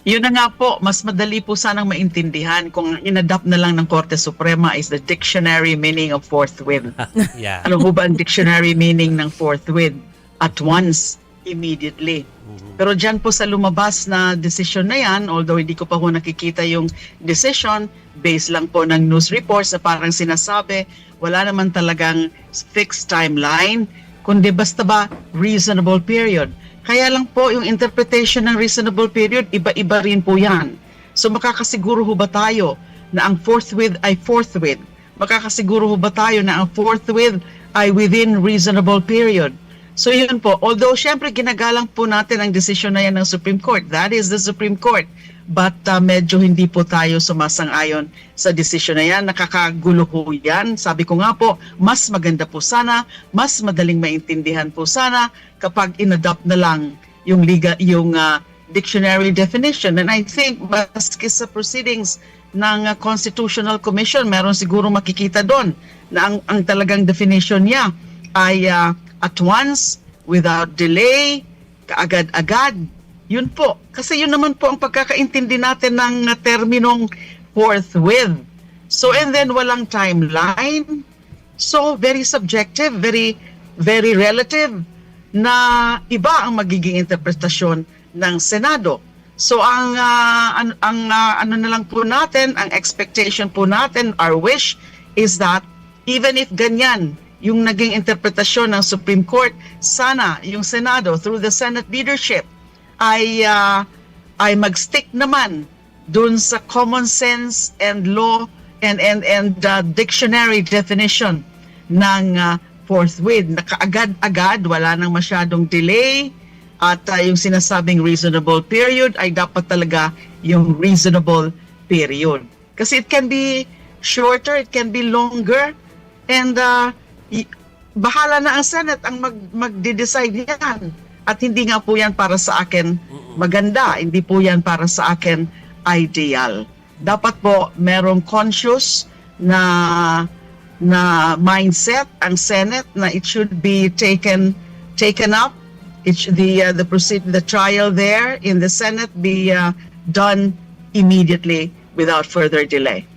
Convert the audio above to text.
Yun na nga po, mas madali po sanang maintindihan kung ang inadapt na lang ng Korte Suprema is the dictionary meaning of forthwith. Yeah. Ano po ba ang dictionary meaning ng forthwith? At once, immediately. Pero dyan po sa lumabas na decision na yan, although hindi ko pa po nakikita yung decision, based lang po ng news reports na parang sinasabi, wala naman talagang fixed timeline, kundi basta ba reasonable period. Kaya lang po yung interpretation ng reasonable period, iba-iba rin po yan. So makakasiguro ho ba tayo na ang forthwith ay forthwith? Makakasiguro ho ba tayo na ang forthwith ay within reasonable period? So yun po, although syempre ginagalang po natin ang desisyon na yan ng Supreme Court, that is the Supreme Court, but medyo hindi po tayo sumasang-ayon sa desisyon na yan, nakakagulo po yan. Sabi ko nga po, mas maganda po sana, mas madaling maintindihan po sana kapag inadopt na lang yung dictionary definition. And I think maski sa proceedings ng Constitutional Commission, meron siguro makikita doon na ang talagang definition niya ay at once, without delay, kaagad-agad. Yun po. Kasi yun naman po ang pagkakaintindi natin ng terminong forthwith. So, and then walang timeline. So, very subjective, very, very relative na iba ang magiging interpretasyon ng Senado. So, ang ano na lang po natin, ang expectation po natin, our wish is that even if ganyan, yung naging interpretasyon ng Supreme Court, sana yung Senado through the Senate leadership ay magstick naman dun sa common sense and law and dictionary definition ng forthwith na kaagad-agad, wala nang masyadong delay, at yung sinasabing reasonable period ay dapat talaga yung reasonable period. Kasi it can be shorter, it can be longer, and bahala na ang Senate ang magde-decide yan. At hindi nga po yan para sa akin maganda, hindi po yan para sa akin ideal. Dapat po merong conscious na mindset ang Senate na it should be taken up. The trial there in the Senate be done immediately without further delay.